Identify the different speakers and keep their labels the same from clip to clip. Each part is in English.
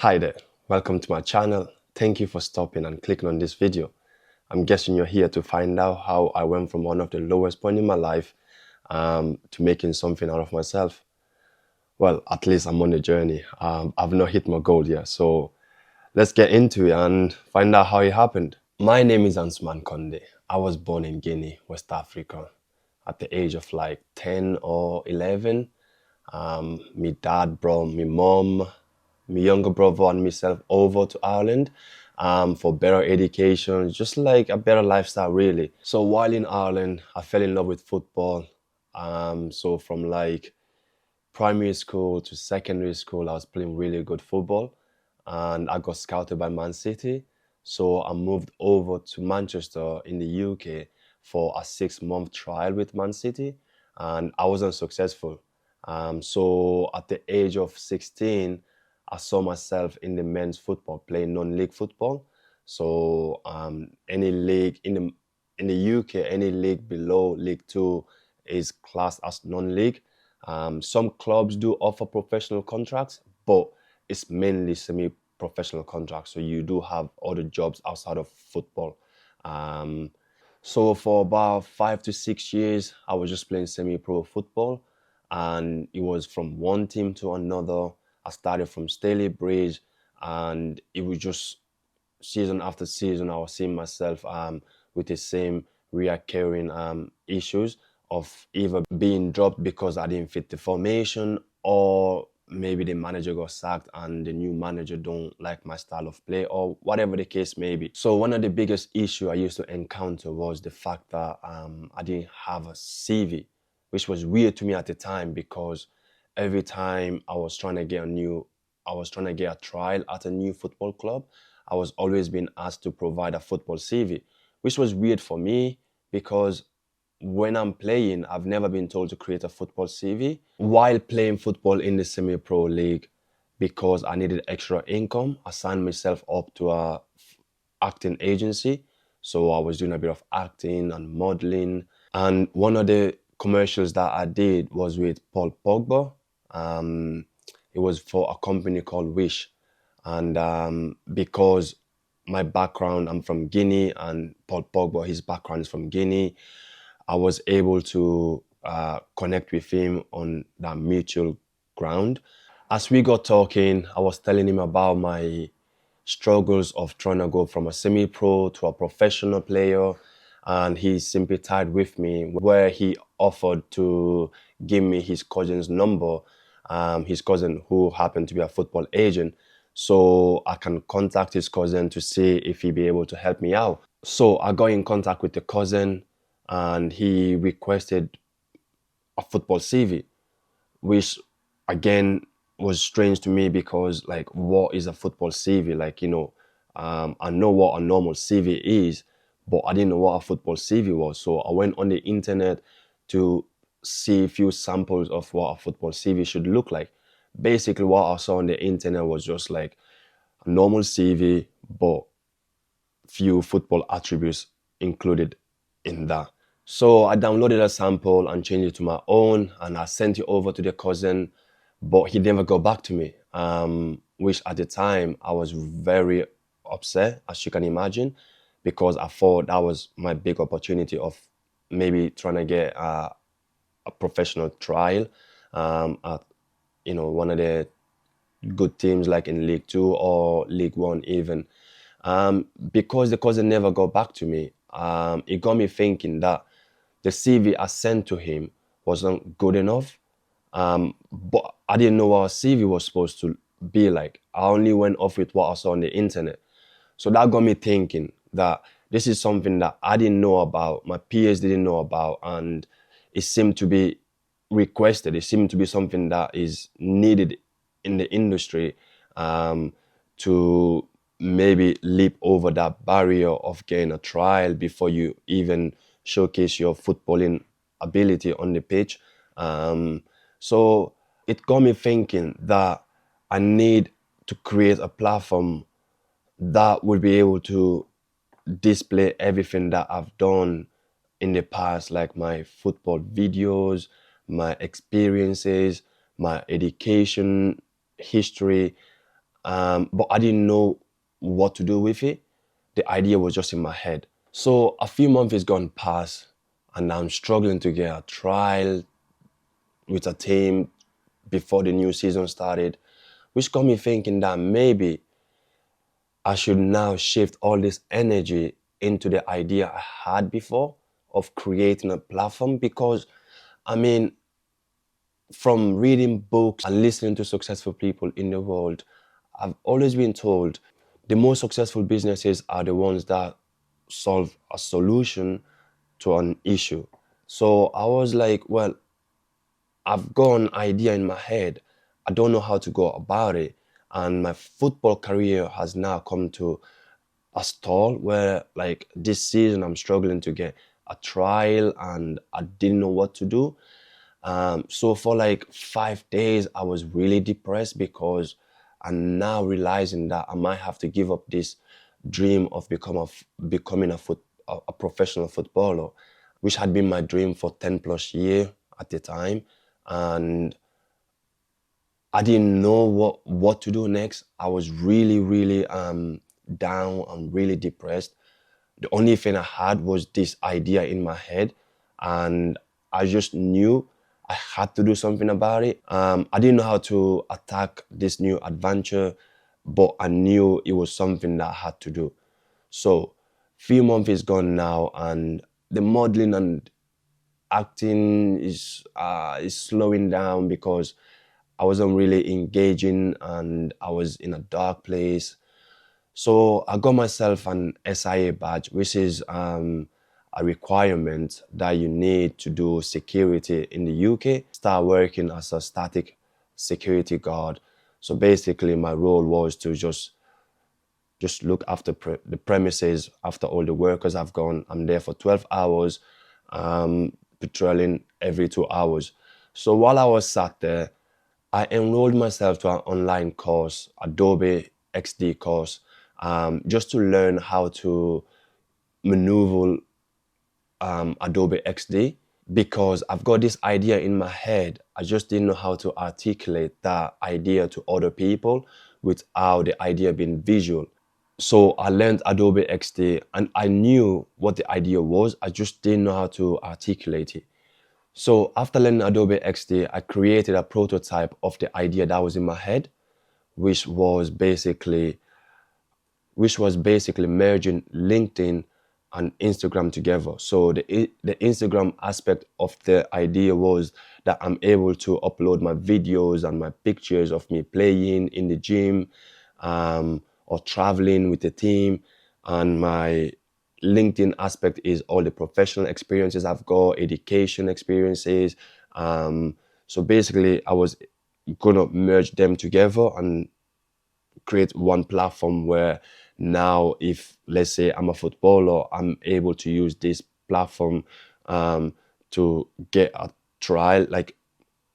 Speaker 1: Hi there, welcome to my channel. Thank you for stopping and clicking on this video. I'm guessing you're here to find out how I went from one of the lowest points in my life to making something out of myself. Well, at least I'm on the journey. I've not hit my goal yet, so let's get into it and find out how it happened. My name is Ansman Konde. I was born in Guinea, West Africa, at the age of like 10 or 11. My dad brought my mom, my younger brother and myself over to Ireland for better education, just like a better lifestyle really. So while in Ireland, I fell in love with football. So from like primary school to secondary school, I was playing really good football and I got scouted by Man City. So I moved over to Manchester in the UK for a 6-month trial with Man City and I wasn't successful. So at the age of 16, I saw myself in the men's football, playing non-league football. So any league in the UK, any league below League 2 is classed as non-league. Some clubs do offer professional contracts, but it's mainly semi-professional contracts. So you do have other jobs outside of football. So for about 5 to 6 years, I was just playing semi-pro football, and it was from one team to another. I started from Staley Bridge, and it was just season after season, I was seeing myself with the same reoccurring issues of either being dropped because I didn't fit the formation, or maybe the manager got sacked and the new manager don't like my style of play, or whatever the case may be. So one of the biggest issues I used to encounter was the fact that I didn't have a CV, which was weird to me at the time because every time I was trying to get a trial at a new football club, I was always being asked to provide a football CV, which was weird for me because when I'm playing, I've never been told to create a football CV. While playing football in the semi-pro league, because I needed extra income, I signed myself up to a acting agency. So I was doing a bit of acting and modeling. And one of the commercials that I did was with PAULPOGBA. It was for a company called Wish. And because my background, I'm from Guinea, and Paul Pogba, his background is from Guinea, I was able to connect with him on that mutual ground. As we got talking, I was telling him about my struggles of trying to go from a semi-pro to a professional player, and he sympathized with me where he offered to give me his cousin's number, his cousin who happened to be a football agent, so I can contact his cousin to see if he'd be able to help me out. So I got in contact with the cousin and he requested a football CV, which again was strange to me because, like, what is a football CV? Like, I know what a normal CV is, but I didn't know what a football CV was. So I went on the internet to see a few samples of what a football CV should look like. Basically, what I saw on the internet was just like a normal CV, but few football attributes included in that. So I downloaded a sample and changed it to my own, and I sent it over to the cousin, but he never got back to me, which at the time I was very upset, as you can imagine, because I thought that was my big opportunity of maybe trying to get a professional trial at one of the good teams like in League 2 or League 1 even. Because the cousin never got back to me, it got me thinking that the CV I sent to him wasn't good enough. But I didn't know what a CV was supposed to be like. I only went off with what I saw on the internet. So that got me thinking that this is something that I didn't know about, my peers didn't know about, and it seemed to be requested. It seemed to be something that is needed in the industry to maybe leap over that barrier of getting a trial before you even showcase your footballing ability on the pitch. So it got me thinking that I need to create a platform that would be able to display everything that I've done in the past, like my football videos, my experiences, my education history, but I didn't know what to do with it. The idea was just in my head. So a few months has gone past, and I'm struggling to get a trial with a team before the new season started, which got me thinking that maybe I should now shift all this energy into the idea I had before of creating a platform. Because, I mean, from reading books and listening to successful people in the world, I've always been told the most successful businesses are the ones that solve a solution to an issue. So I was like, well, I've got an idea in my head. I don't know how to go about it. And my football career has now come to a stall where, like, this season I'm struggling to get a trial and I didn't know what to do. So for like 5 days, I was really depressed because I'm now realizing that I might have to give up this dream of becoming a professional footballer, which had been my dream for 10 plus years at the time. And I didn't know what to do next. I was really down and really depressed. The only thing I had was this idea in my head, and I just knew I had to do something about it. I didn't know how to attack this new adventure, but I knew it was something that I had to do. So, few months is gone now, and the modeling and acting is slowing down because I wasn't really engaging and I was in a dark place. So I got myself an SIA badge, which is a requirement that you need to do security in the UK. Start working as a static security guard. So basically my role was to just look after the premises after all the workers have gone. I'm there for 12 hours, patrolling every 2 hours. So while I was sat there, I enrolled myself to an online course, Adobe XD course, just to learn how to maneuver Adobe XD, because I've got this idea in my head. I just didn't know how to articulate that idea to other people without the idea being visual. So I learned Adobe XD and I knew what the idea was. I just didn't know how to articulate it. So after learning Adobe XD, I created a prototype of the idea that was in my head, which was basically merging LinkedIn and Instagram together. So the Instagram aspect of the idea was that I'm able to upload my videos and my pictures of me playing in the gym, or traveling with the team. And my LinkedIn aspect is all the professional experiences I've got, education experiences. So basically I was gonna merge them together and create one platform where now, if let's say I'm a footballer, I'm able to use this platform to get a trial, like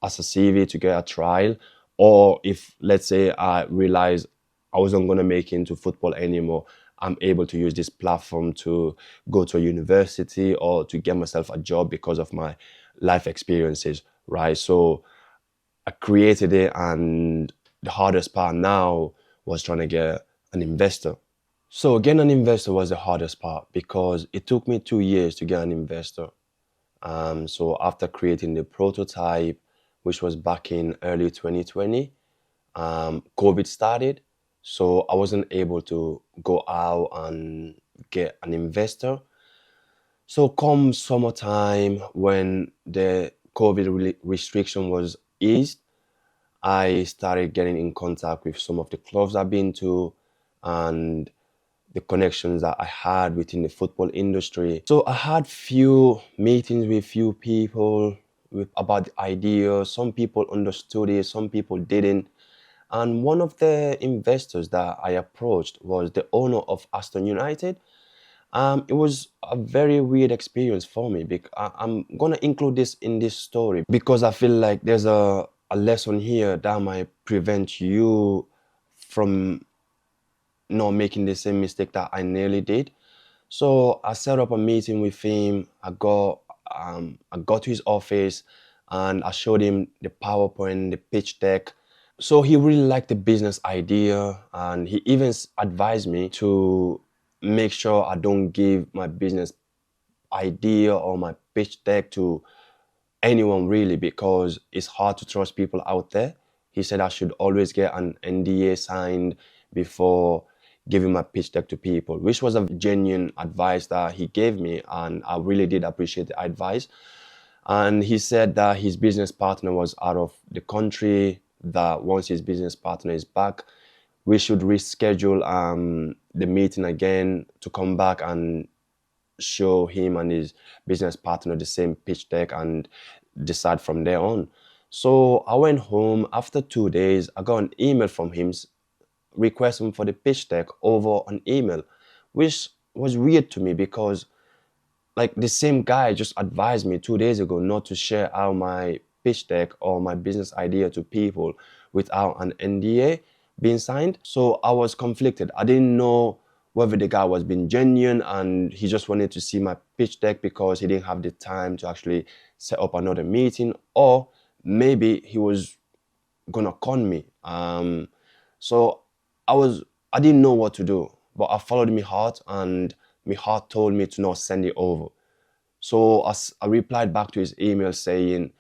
Speaker 1: as a CV to get a trial. Or if let's say I realize I wasn't going to make it into football anymore, I'm able to use this platform to go to a university or to get myself a job because of my life experiences, right? So I created it, and the hardest part now was trying to get an investor. So getting an investor was the hardest part because it took me 2 years to get an investor. So after creating the prototype, which was back in early 2020, COVID started. So I wasn't able to go out and get an investor. So come summertime, when the COVID restriction was eased, I started getting in contact with some of the clubs I've been to and the connections that I had within the football industry. So I had few meetings with few people about the idea. Some people understood it, some people didn't. And one of the investors that I approached was the owner of Aston United. It was a very weird experience for me because I'm gonna include this in this story because I feel like there's a lesson here that might prevent you from not making the same mistake that I nearly did. So I set up a meeting with him. I got to his office and I showed him the PowerPoint, the pitch deck. So he really liked the business idea, and he even advised me to make sure I don't give my business idea or my pitch deck to anyone really, because it's hard to trust people out there. He said I should always get an NDA signed before giving my pitch deck to people, which was a genuine advice that he gave me, and I really did appreciate the advice. And he said that his business partner was out of the country, that once his business partner is back, we should reschedule the meeting again to come back and show him and his business partner the same pitch deck and decide from there on. So I went home. After 2 days, I got an email from him requesting for the pitch deck over an email, which was weird to me because like the same guy just advised me 2 days ago not to share out my pitch deck or my business idea to people without an NDA being signed. So I was conflicted. I didn't know whether the guy was being genuine and he just wanted to see my pitch deck because he didn't have the time to actually set up another meeting, or maybe he was gonna con me. So I didn't know what to do, but I followed my heart, and my heart told me to not send it over. So I replied back to his email saying,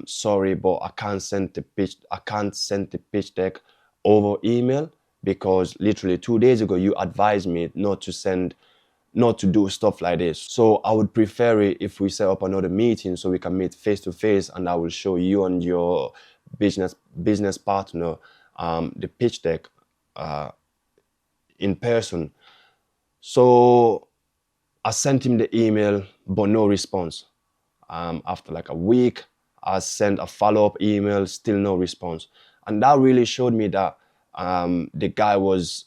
Speaker 1: sorry, but I can't send the pitch deck over email because literally 2 days ago you advised me not to do stuff like this. So I would prefer it if we set up another meeting so we can meet face to face, and I will show you and your business partner the pitch deck in person. So I sent him the email, but no response. After like a week, I sent a follow-up email, still no response. And that really showed me that the guy was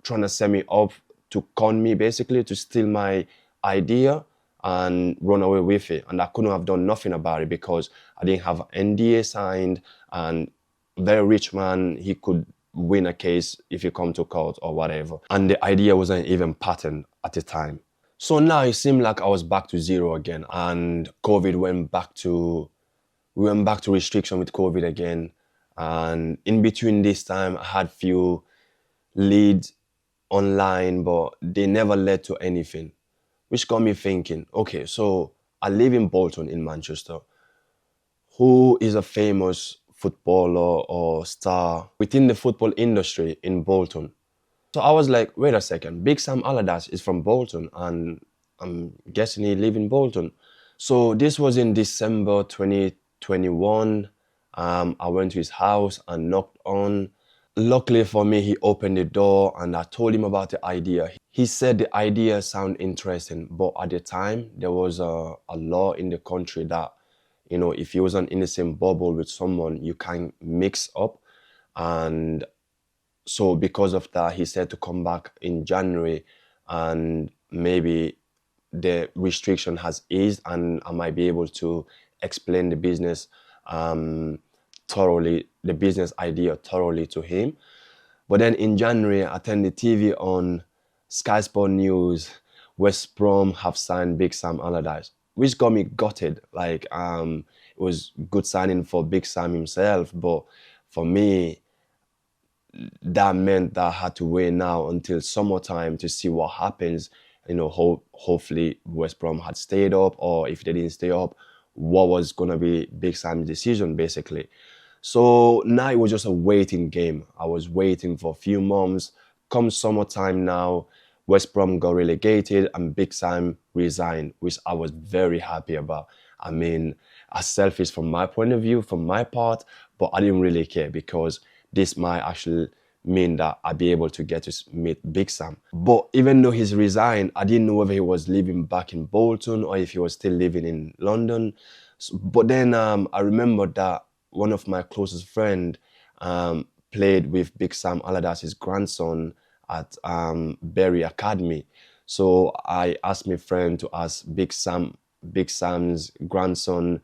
Speaker 1: trying to set me up to con me, basically, to steal my idea and run away with it. And I couldn't have done nothing about it because I didn't have an NDA signed, and very rich man, he could win a case if you come to court or whatever. And the idea wasn't even patented at the time. So now it seemed like I was back to zero again, and COVID we went back to restriction with COVID again. And in between this time, I had few leads online, but they never led to anything, which got me thinking, okay, so I live in Bolton in Manchester. Who is a famous footballer or star within the football industry in Bolton? So I was like, wait a second, Big Sam Allardyce is from Bolton, and I'm guessing he live in Bolton. So this was in December 2021. I went to his house and knocked on. Luckily for me, he opened the door and I told him about the idea. He said the idea sounded interesting, but at the time, there was a law in the country that, you know, if you wasn't in the same bubble with someone, you can't mix up. And so because of that, he said to come back in January and maybe the restriction has eased and I might be able to explain the business thoroughly, the business idea thoroughly to him. But then in January, I turned the TV on, Sky Sport News, West Brom have signed Big Sam Allardyce, which got me gutted. Like, it was good signing for Big Sam himself, but for me, that meant that I had to wait now until summertime to see what happens. You know, hopefully West Brom had stayed up, or if they didn't stay up, what was going to be Big Sam's decision, basically. So now it was just a waiting game. I was waiting for a few months. Come summertime now, West Brom got relegated and Big Sam resigned, which I was very happy about. I mean, as selfish from my point of view, from my part, but I didn't really care because this might actually mean that I'd be able to get to meet Big Sam. But even though he's resigned, I didn't know whether he was living back in Bolton or if he was still living in London. But then I remembered that one of my closest friend played with Big Sam Allardyce's grandson at Bury Academy. So I asked my friend to ask Big Sam's grandson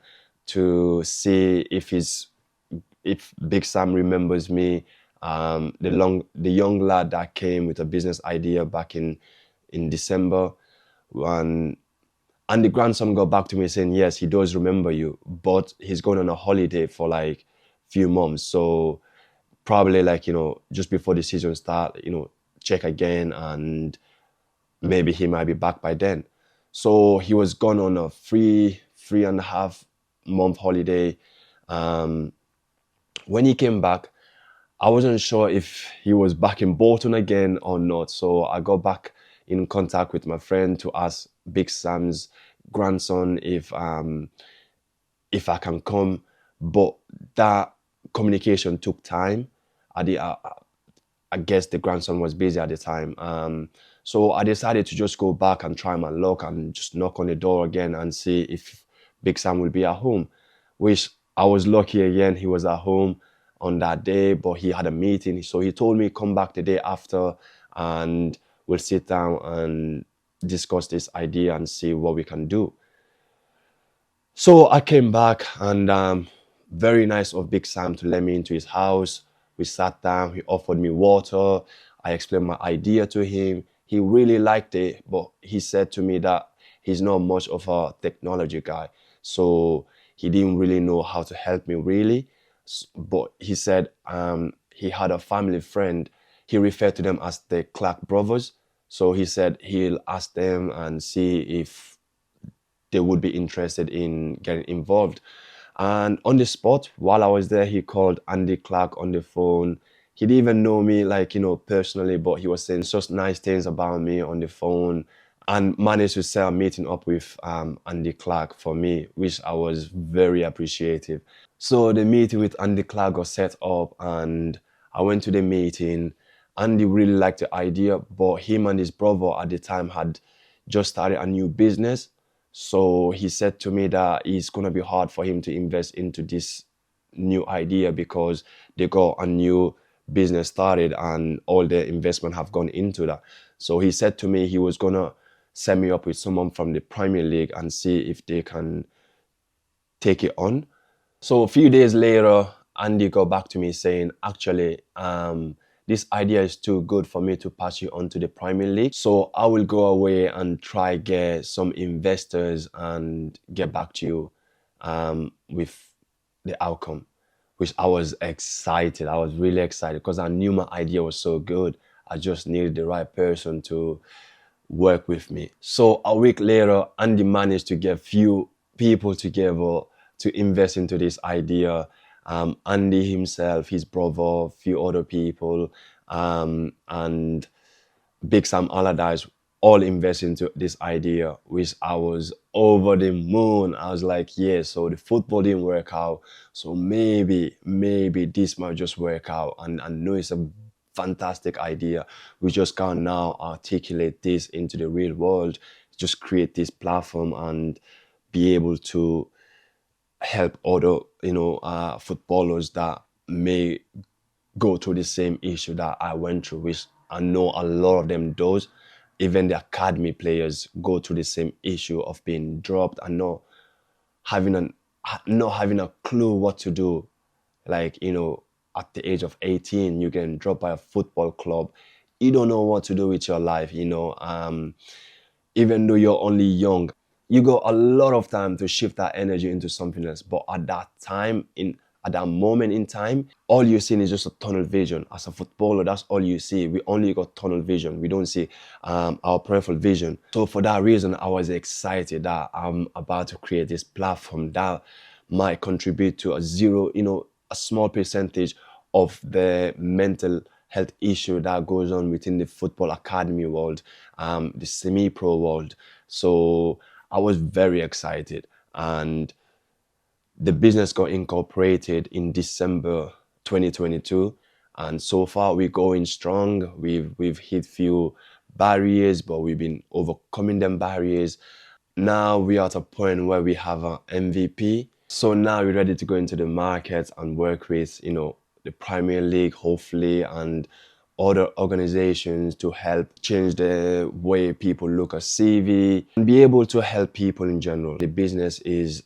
Speaker 1: to see if Big Sam remembers me, the young lad that came with a business idea back in December. And the grandson got back to me saying, yes, he does remember you, but he's going on a holiday for like few months. So probably like, just before the season start, check again, and maybe he might be back by then. So he was gone on a three and a half month holiday. Um, when he came back, I wasn't sure if he was back in Bolton again or not. So I got back in contact with my friend to ask Big Sam's grandson if I can come. But that communication took time. I guess the grandson was busy at the time. So I decided to just go back and try my luck and just knock on the door again and see if Big Sam will be at home, which I was lucky again. He was at home on that day, but he had a meeting. So he told me come back the day after and we'll sit down and discuss this idea and see what we can do. So I came back, and very nice of Big Sam to let me into his house. We sat down, he offered me water. I explained my idea to him. He really liked it, but he said to me that he's not much of a technology guy. So he didn't really know how to help me really. But he said he had a family friend. He referred to them as the Clark brothers. So he said he'll ask them and see if they would be interested in getting involved. And on the spot, while I was there, he called Andy Clark on the phone. He didn't even know me, like, personally, but he was saying such nice things about me on the phone, and managed to set a meeting up with Andy Clark for me, which I was very appreciative. So the meeting with Andy Clark got set up, and I went to the meeting. Andy really liked the idea, but him and his brother at the time had just started a new business. So he said to me that it's going to be hard for him to invest into this new idea because they got a new business started and all their investment have gone into that. So he said to me he was going to set me up with someone from the Premier League and see if they can take it on. So a few days later, Andy got back to me saying, actually, this idea is too good for me to pass you on to the Premier League. So I will go away and try get some investors and get back to you with the outcome, which I was excited. I was really excited because I knew my idea was so good. I just needed the right person to work with me. So a week later, Andy managed to get few people together to invest into this idea. Andy himself, his brother, a few other people, and Big Sam Allardyce all invest into this idea, which I was over the moon. I was like, yeah, so the football didn't work out. So maybe this might just work out. And I know it's a fantastic idea. We just can't now articulate this into the real world, just create this platform and be able to help other, footballers that may go through the same issue that I went through, which I know a lot of them does. Even the academy players go through the same issue of being dropped and not having a clue what to do. Like, at the age of 18, you get dropped by a football club. You don't know what to do with your life, even though you're only young. You got a lot of time to shift that energy into something else. But at that moment in time, all you're seeing is just a tunnel vision. As a footballer, that's all you see. We only got tunnel vision. We don't see our peripheral vision. So for that reason, I was excited that I'm about to create this platform that might contribute to a small percentage of the mental health issue that goes on within the football academy world, the semi-pro world. So I was very excited, and the business got incorporated in December 2022, and so far we're going strong. We've hit few barriers, but we've been overcoming them barriers. Now we are at a point where we have an MVP. So now we're ready to go into the market and work with, the Premier League, hopefully, and other organizations to help change the way people look at CV and be able to help people in general. The business is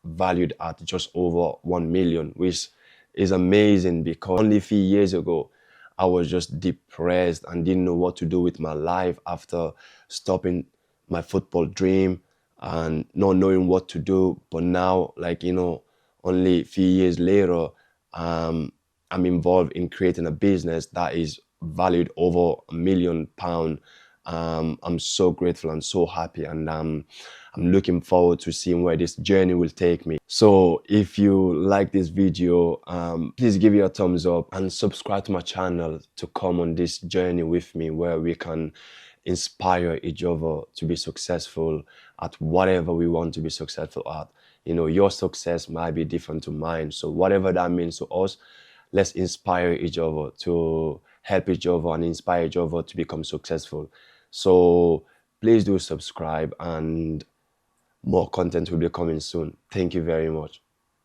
Speaker 1: valued at just over 1 million, which is amazing because only a few years ago, I was just depressed and didn't know what to do with my life after stopping my football dream and not knowing what to do. But now, only a few years later, I'm involved in creating a business that is valued over £1 million. I'm so grateful and so happy, and I'm looking forward to seeing where this journey will take me. So if you like this video, please give it a thumbs up and subscribe to my channel to come on this journey with me, where we can inspire each other to be successful at whatever we want to be successful at. You know, your success might be different to mine, so whatever that means to us, let's inspire each other to help each other and inspire each other to become successful. So please do subscribe, and more content will be coming soon. Thank you very much.